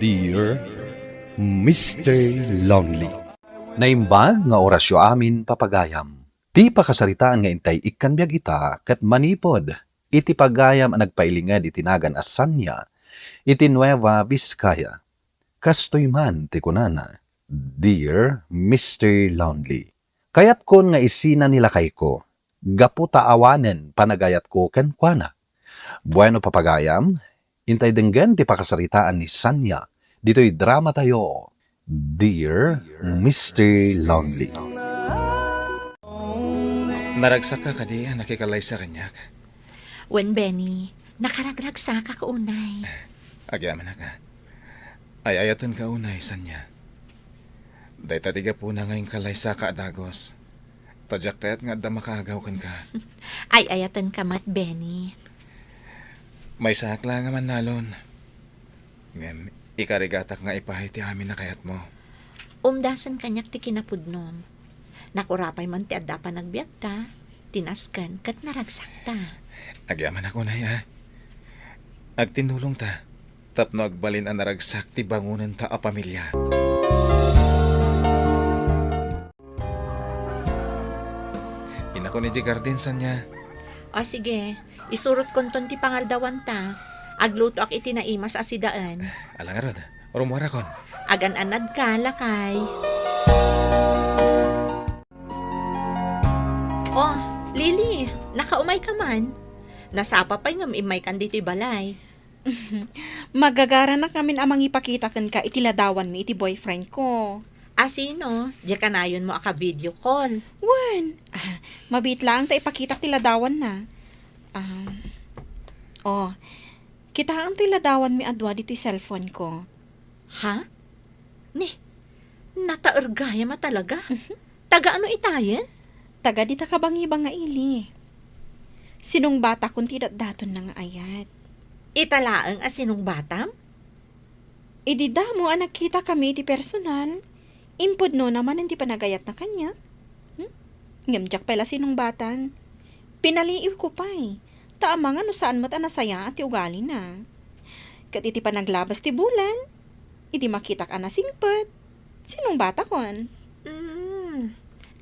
Dear Mr. Lonely. Naimbag nga orasyo amin papagayam. Ti pakasaritaan nga intay ikan biyag ita kat manipod. Iti pagayam ang nagpailingad itinagan as Sanya. Iti Nueva Vizcaya. Kastoy man ti kunana. Dear Mr. Lonely. Kayat kon nga isina nila kay ko. Gapu taawanen panagayat ko ken kuana. Bueno papagayam. Intay denggan ti pakasaritaan ni Sanya. Dito'y drama tayo. Dear Mr. Lonely. Naragsak ka kadi, nakikalay sa kanya. Wen Benny, nakaragragsa ka kaunay. Agyaman na ka. Ay ayatan ka unay, Sanya. Day tatiga po na ngayong kalay sa kaadagos. Tadyak kaya't nga da makagaw kan ka. Ay ayatan ka mat Benny. May sakla nga man nalon. Ngem, ikarigatak nga ipahiti amin na kayat mo. Umdasan kanyak ti kinapudnom. Nakurapay man ti adda pa nagbiagta. Tinaskan kat naragsakta. Agyaman ako na ya. Agtinulong ta. Tapno agbalin ang naragsak ti bangunan ta a pamilya. Inako ni Jigardin Sanya. O sige, isurot konton ti pangaldawan ta. Agluto ak itinaimas asidaan. Alangarod, orumwara kon. Agan-anad ka, lakay. Oh, Lily, nakaumay ka man. Nasapa pa'y ngam imay kan dito'y balay. Magagara na namin amang ipakita kan ka itiladawan mi iti boyfriend ko. Sino? Diya kanayon mo aka video call. Wan, mabit lang ta ipakita tiladawan na. Kita ang tiladawan mi adwa dito'y cellphone ko. Ha? Nataergaya ma talaga? Taga ano itayen? Taga di ta kabangibang nga ili. Sinong bata kung tidak daton na nga ayat. Italaang asinong batam? Idida mo ang nakita kami di personal. Impod no naman hindi pa nagayat na kanya. Ngamjak pala sinong batan. Pinaliiw ko pa eh. Taamang ano saan mata nasaya at ugali na. Kat iti pa naglabas ti bulan. Iti makitak ana singpet. Sinong bata kon?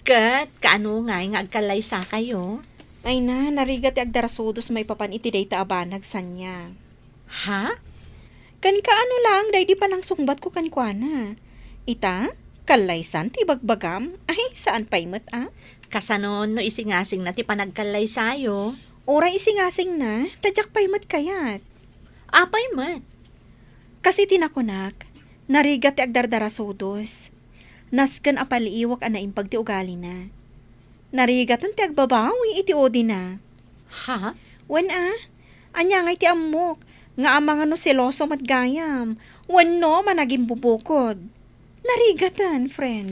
Kat, kaano nga agkalay sa kayo? Ay na, narigat ti agdarasudos may papan iti day ta abanag sanya. Ha? Kan kaano lang, day di pa nang sungbat ko kankwana. Ita, kalaysan ti bagbagam. Ay, saan paymet Kasanon no isingasing na ti panagkalay sayo. Ora isingasing na, tadyak paymet kayat. Apay mat. Kasi tinakunak, narigat ti agdardarasudos. Nasken apaliiwak ana impag ti ugali na. Narigatan ti agbabawi iti odi na. Ha? Wen anya ngay ti amok, nga amang ano seloso matgayam. Wen no managing bubukod. Narigatan, friend.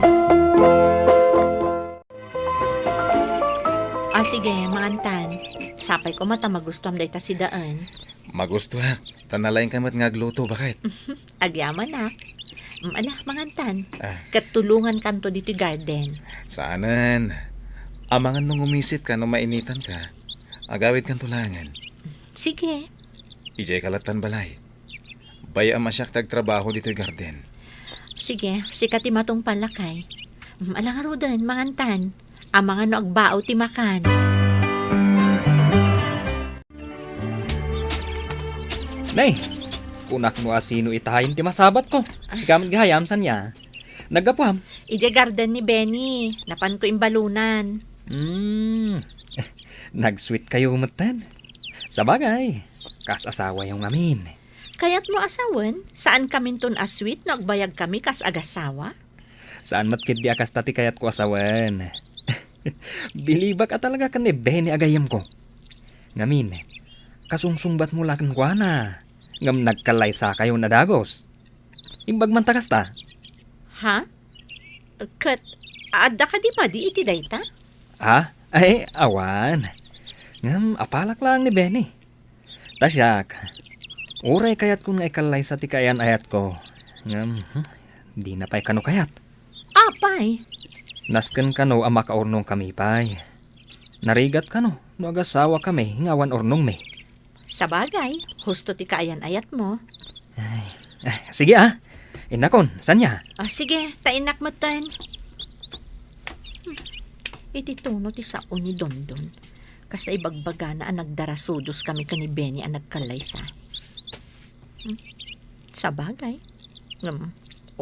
Sige, mangantan. Sapay ko mata magustuhan day ta si daan. Magustuhak, tanalain ka mat nga agluto, bakit? Agyaman na. Mangantan. Katulungan kanto dito garden. Saanan? Amangan nung umisit ka, nung mainitan ka. Agawid kang tulangan. Sige. Ijay kalatan balay. Baya masyak tagtrabaho dito'y garden. Sige, sikat ti matong palakay. Alangaro din, mangantan. Amangan no agbao ti makan. Nay, kunak mo asino itahayin ti masabat ko. Si kamit gahayam Sanya. Nagapuham. Ije garden ni Benny. Napan ko imbalunan. Nag-sweet kayo umatan. Sabagay, kas asawa yung amin. Kaya't mo asawan? Saan kami ton asweet no agbayag kami kas agasawa? Saan matkid di akas tati kayat ko asawan. Bilibak at talaga kan ni Benny agayam ko. Ngamin, kasungsungbat mo lakin ko na. Ngam nagkalay sa kayo na dagos. Imbag man takas ta. Ha? Kat, adda ka di pa di iti dayta? Ay, awan. Ngam, apalak lang ni Benny. Tasyak, uray kayat kung naikalay sa tikayan ayat ko. Ngam, di na pa'y kano kayat. Apay? Nasken kano ang makaurnong kami pa'y. Narigat kano, no agasawa kami, ngawan ornong me. Sabagay, husto ti kaayan ayat mo. Sige Inakon, sanya? Sige, tainak matan. Iti tuno ti sao ni Dondon. Kasta ibagbaga na ang nagdarasudos kami kani Benny ang nagkalaysa. Sa bagay.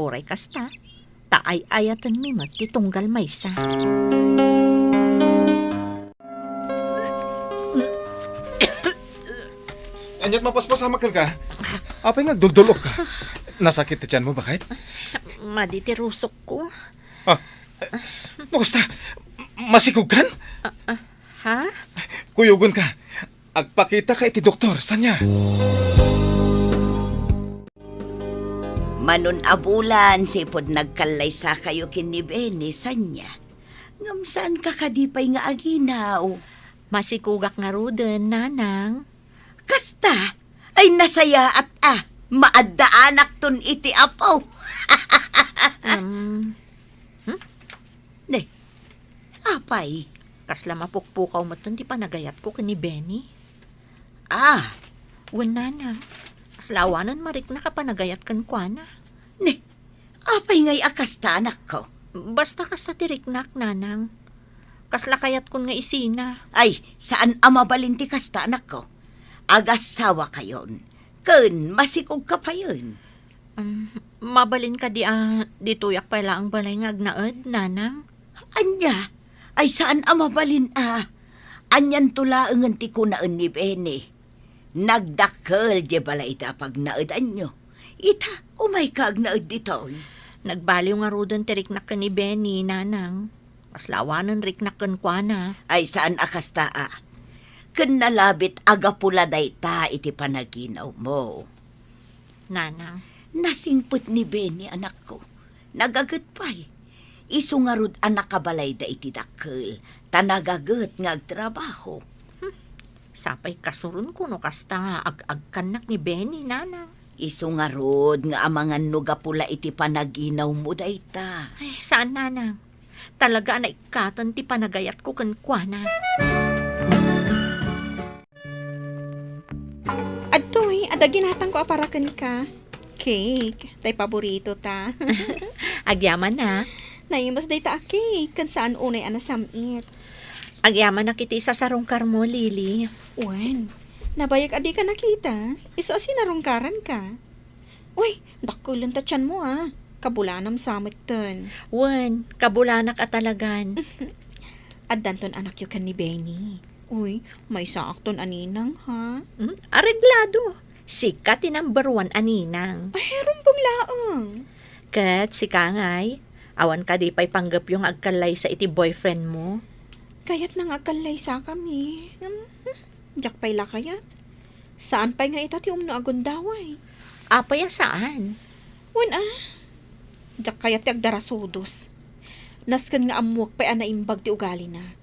Oray kasta. Taay-ayatan mimat ti tunggal maysa. Anyat mapaspasamakan ka. Apay nga duldulok ka. Nasakit ti tiyan mo, bakit? Maditirusok ko. Nakusta? Masikog kan? Ha? Kuyugon ka. Agpakita ka iti doktor, sanya? Manon abulan, sipod nagkalaysa kayo kini Benny, sanya. Ngamsan ka kadipay nga aginaw. Masikugak nga ruden, nanang. Kasta, ay nasaya at maadaanak ton iti apaw. Ne, apay. Kasla mapukpukaw mo ti panagayat ko kani Benny. Wen nanang. Aslawanan marik na kapanagayat kan kuana. Ne, apay ngay akasta anak ko. Basta ka sa tiriknak, nanang. Kasla kayat kun nga isina. Ay, saan amabalinti kasta anak ko? Agasawa kayon. Kun, masikog ka pa yun. Mabalin ka di tuyak pala ang balay nga agnaed, nanang. Anya, ay saan amabalin Anyan tula ang ti ko na ni Benny. Nagdakkel di balay ita pag naedan nyo. Ita, umay ka agnaed dito. Nagbaliw nga rudan tiriknak ka ni Benny, nanang. Aslawanan riknak kan kuana. Ay saan akasta Kun nalabit agapula dayta iti panaginaw mo. Nanang. Nasingput ni Benny anak ko. Nagagat pa'y. Isungarud anak kabalay da iti dakkel. Tanagagat nga agtrabaho. Sapay kasurun ko no kasta ag-agkanak ni Benny, nanang. Isungarud nga amangan no gapula iti panaginaw mo dayta. Ay, saan, nanang? Talaga na ikatan ti panagayat ko kan kuana. Adtoy, adaginatan ko aparakan ka. Cake, tay paborito ta. Agyaman na. Naimas day ta cake, kan saan unay anasamit. Agyaman na kiti sa sarongkar mo, Lily. Wen, nabayag adi ka nakita. Iso asinarungkaran ka. Uy, dakulan ta tiyan mo Kabulanam samit ton. Wen, kabulanak at talagan. Addanton anak yu kan ni Benny. Uy, may saakton aninang ha? Areglado. Sikat ti number 1 aninang. Ay, heron bumlaang. Kat si Kangay, awan ka di pa'y panggap yung agkalay sa iti boyfriend mo. Kayat nang akalay sa kami. Jak pa'y lakayat. Saan pa'y nga itati umno agundaway? Apaya saan? Wen Jak kayat ti agdarasudos. Nasken nga amuak pa'y anaimbag ti ugali na.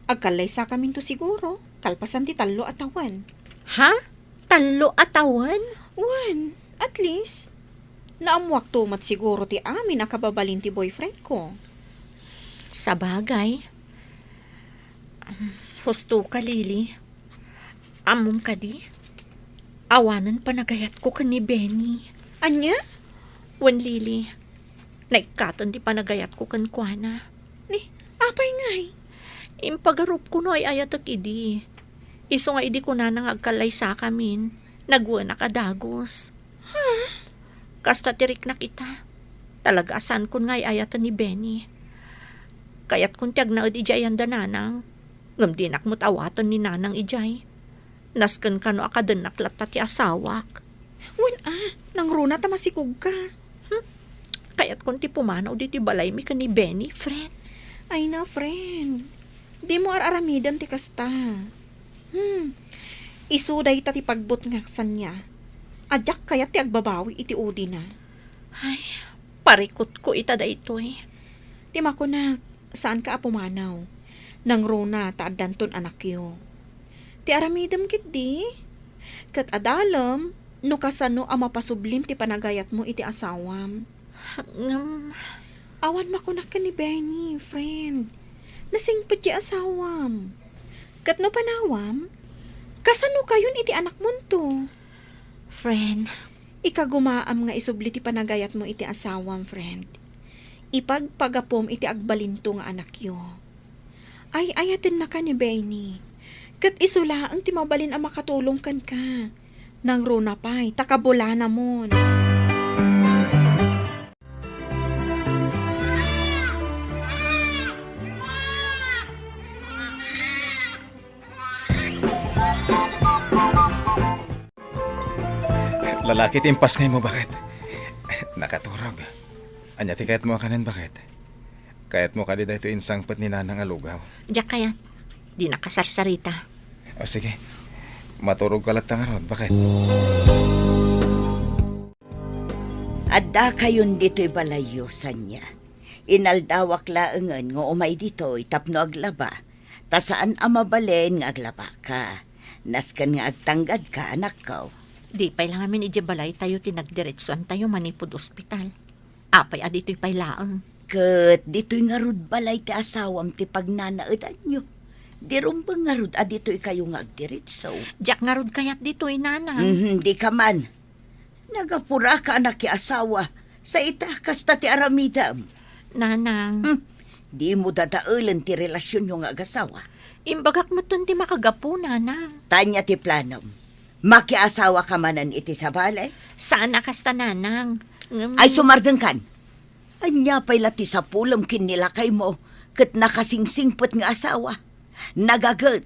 Agkalay sa kami to siguro. Kalpasan ti talo atawan. Ha? Talo atawan? Wen, at least. Naamuak tumat siguro ti amin nakababalin ti boyfriend ko. Sa bagay. Husto ka, Lily. Amom ka di. Awanan panagayat ko ka ni Benny. Anya? Wen, Lily. Naikatan di panagayat ko kan kuana. Ni, apay ngay. Impagarup ko no ay ayatak idi. Iso nga idi ko na nang agkalay sa kamin. Nagwa na kadagos. Kasta tirik na kita. Talaga asan ko nga ay ayatan ni Benny. Kayat kung tiyag na ijay ang dananang. Ngam dinak mo't awatan ni nanang ijay. Nasken ka no akadenak latta ti asawak. Wen nang runa ta masikog ka. Kayat kung ti pumanaw di ti balay mi ka ni Benny, friend. Ay na, friend. Di mo araramidan ti kasta. Isuday ta ti pagbut nga sanya. Adyak kaya ti agbabawi iti udi na. Ay, parikot ko ita da ito eh. Ti makunak, saan ka apumanaw? Nang runa ta adanton anak yo. Ti aramidam kit di. Kat adalam, no kasano ang mapasublim ti panagayat mo iti asawam. Awan makunak ka ni Benny, friend. Nasingpot ti asawam. Kat no panawam, kasano kayon iti anak mo to? Friend, Ikagumaam nga isubli ti panagayat mo iti asawam, friend. Ipagpagapom iti agbalinto nga anak yo. Ay ayaten na ka ni Benny. Kat isula ang timabalin ang makatulong kan ka. Nang runa pa'y takabula na mon. Lalaki timpas ngay mo bakit? Nakaturog. Anya ti kayat mo kanan bakit? Kayat mo kadi dahito insangpat ni nanang alugaw. Diyak kayat, di nakasarsarita. O sige, maturog ka latang arod, bakit? Adda kayon dito'y balayo sanya. Inaldawak laengan nga umay dito'y tapno aglaba. Ta saan amabalen nga aglaba ka. Naskan nga agtanggad ka anak ko. Di pay lang amin balay tayo tinagdiretsuan tayo manipod ospital. Apay adito'y paylaang. Ket dito'y nga rud balay ti asawam ti pagnanaedan nyo. Di rumbang nga rud adito'y kayo nga agdiretso. Diyak nga rod kayat dito'y nanang. Di ka man. Nagapura ka anak ki asawa. Sa ita kasta ti aramidam. Nanang, Di mo dadaulan ti relasyon yung agasawa. imbagak mo ti makagapo, nanang. Tanya ti planom. Makiasawa ka manan iti sa balay? Saan nakasta, nanang? Ay sumardeng kan. Anya pa'y lati sa pulam kinilakay mo. Kat nakasingsingpot nga asawa. Nagagat.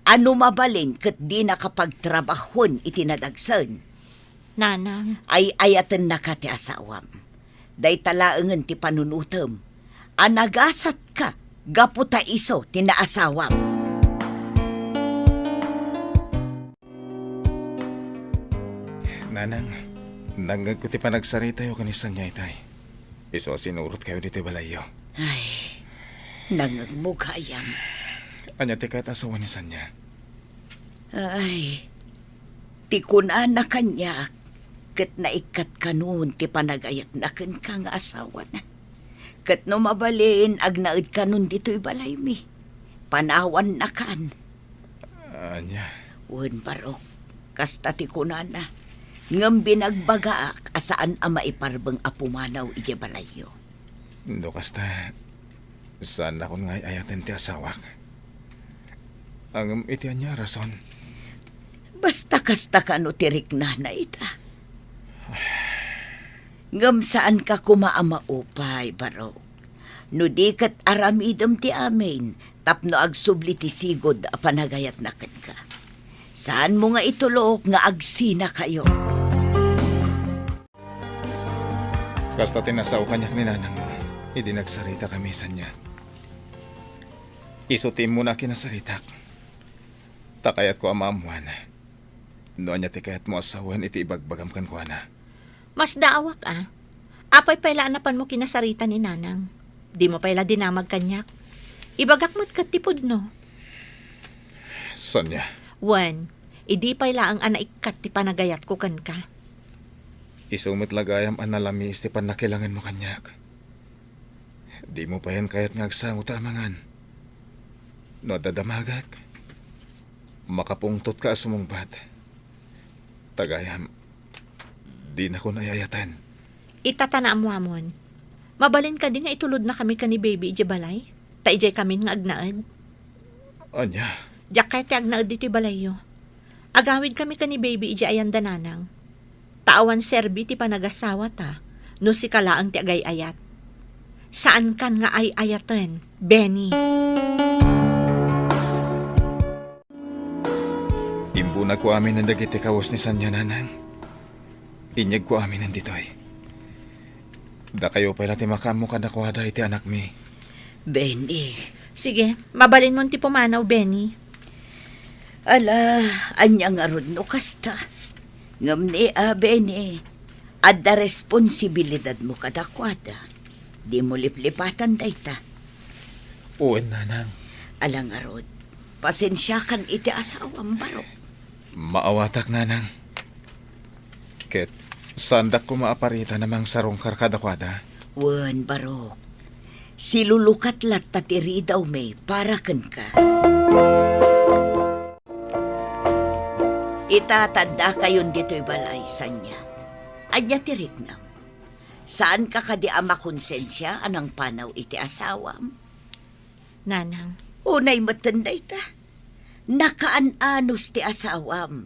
Ano mabalin kat di nakapagtrabahon iti nadagsan. Nanang, Ay ayatan na ka ti asawam. Day talaangan ti panunutam. Anagasat ka, gaputa iso ti naasawam. Nanang, nanggag ko ti panagsarita yo kanisan niya itay. Iso sinurot kayo dito balayo. Ay, nangagmugayam. Anya ti kahit asawa ni Sanya. Ay, tikunan na kanyak. Kat naikat kanun ti panagayat na kan kang asawa na. Kat no mabalin agnaid kanun dito'y balay mi. Panawan na kan. Anya, Wen barok, kasta tikunan na. Ngam binagbagaak asaan ang maiparbang apumanaw iti balayo. do kasta, saan akong ngay ayaten ti asawak? Ang iti anya rason. Basta kasta ka no tirik na na ita. Ngam saan ka kumaamaupay, barok. No di kat aramidam ti amin, tapno agsubli ti sigod a panagayat na kat ka. Saan mo nga itulok nga agsina kayo? Kasta tinasaw kanyak ni nanang mo, hindi nagsarita kami sa niya. Isutim mo na kinasaritak. Takayat ko amamuan. Noon niya tikayat mo asawan iti ibagbagam kan ko na. mas daawak Apay pailaanapan mo kinasarita ni nanang. Di mo paila dinamag kanyak. Ibagak mo't katipod no. Sonya, Wan, idi paila ang anaikat ti panagayat ko kan ka. isumit lagayam analamis ti panakilangan mo kanyak. Di mo pa yan kayat ngagsango tamangan. No dadamagak, makapungtot ka asumong bat. Tagayam, di na ko nayayatan. Itatana mo amon. Mabalin ka din nga itulod na kami ka ni baby ije balay. Ta ije kami nga agnaad. Anya, Diyak kaya ti agnaad dito balayo. Agawid kami ka ni baby ije ayan dananang. Taawan serbi ti panagasawa ta. No si kalaang ti agay ayat. Saan kan nga ay ayatan, Benny? imbunag ko amin ang dagiti kawas ni Sanya nanang. Inyag ko amin ang ditoy. Da kayo pala ti makamo kadakwada iti anak mi. Benny, Sige, mabalin mo ti pumanaw, Benny. ala, anya nga rod no kasta. Ngam ni Benny, adda responsibilidad mo kadakwada. Di mo liplipatan dayta. Uwan nanang, Alang nga rod, pasensya kan iti asawang barok. maawatak nanang. Ket, sandak ko maaparita namang sarong karkadakwada. Wen barok, silulukat lat tatiri daw may para kan ka. Itatanda kayon dito'y balay, Sanya. Anya tirik na. Saan ka kadi ama konsensya anang panaw iti asawam? Nanang, Unay matanday ta. Nakaanos ti asawam.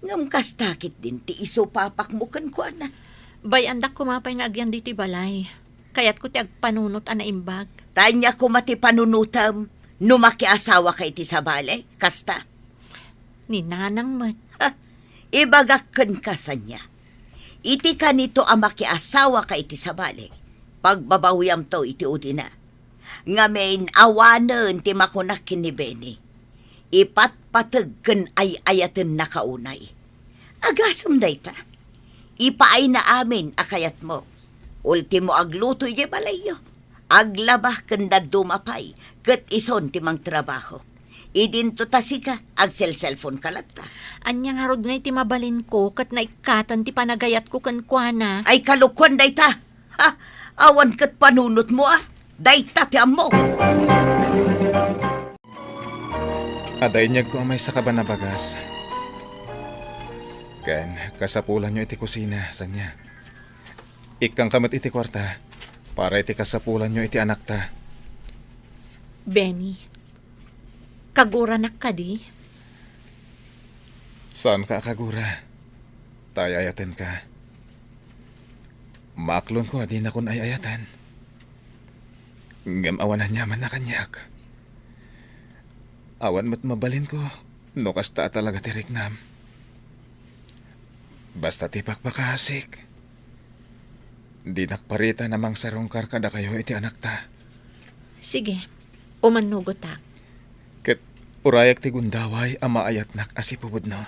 Ngam kastakit din ti iso papak mo kan ko na. bay andak kumapay nga agyan di ti balay. Kayat ko ti agpanunot ana imbag. Tanya ko mati panunutam. Numaki asawa ka iti sa balay. Kasta. Ni nanang mat. Ibagakan ka sa niya. Iti ka nito ang makiasawa ka iti sa balay. Pagbabawiyam to iti udina. Ngamin awanan ti makunakin ni Benny. Ipatpatagkan ay ayaten na kaunay. Agasam da ita. Ipaay na amin akayat mo. Ultimo agluto iti balayo. Aglabah kanda dumapay. Kat ison ti mang trabaho. Idin to tasika, cellphone kalata. Anya nga rod nga iti mabalin ko, kat naikatan ti panagayat ko kan kuana. Ay kalukwan dayta. Ha, awan kat panunot mo Dayta ti amo. Aday niyag ko amay sa kabanabagas. Ken, kasapulan nyo iti kusina, sanya. Ikang kamot iti kwarta, para iti kasapulan nyo iti anak ta. Benny, kaguranak ka di? Saan ka kagura? Tayayaten ka. Maaklon ko, di na kun ay ayatan. Ngam awanan yaman na kanyak. Awan mo't mabalin ko, no kasta talaga tirik nam. Basta tipak pakahasik. Di nakparita namang sarungkar kada kayo iti anak ta. Sige, umanugot ta. Ket urayak ti gundaway ama ayat nak asipubod no.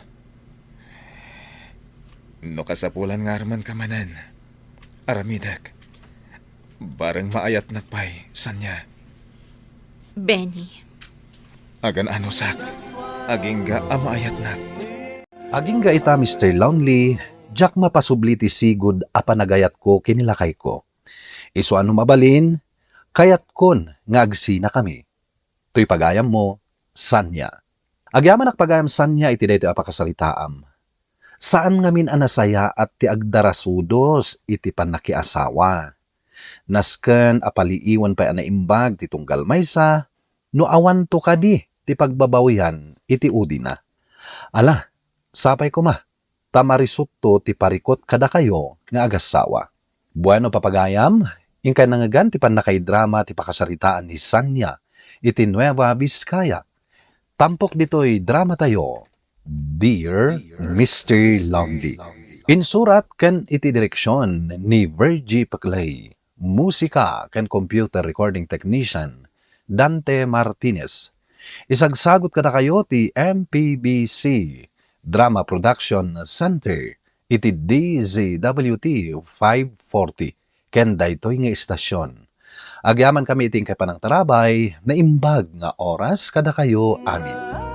No kasapulan nga arman kamanan. Aramidak. Bareng maayat nakpay, sanya. Benny, Agan ano sak. Aging ga ama ayat nak. Aging ga ita Mr. Lonely, jak mapasubli ti sigud a panagayat ko kinilakay ko. Isu ano mabalin, kayat kon nga agsina kami. To'y pagayam mo, sanya. Agyaman pagayam sanya iti dayto apakasalitaam. Saan ngamin anasaya at ti agdarasudos iti panakiasawa. Nasken apaliiwan pa anaimbag ti tunggal maysa, no awan to kadi ti pagbabawian iti udina. Ala, sapay ko ma, tamarisutto ti parikot kada kayo nga agasawa. Bueno papagayam, ingkay nangagan ti panakay-drama ti pakasaritaan ni Sanya iti Nueva Vizcaya. Tampok dito'y drama tayo, Dear Mr. Lonely. Insurat ken iti direksyon ni Virgie Paclay. Musika ken computer recording technician Dante Martinez. Isagsagot kada kayo ti MPBC Drama Production Center iti DZWT 540 ken daytoy nga istasyon. Agyaman kami iting kay panang tarabay na imbag nga oras kada kayo amin.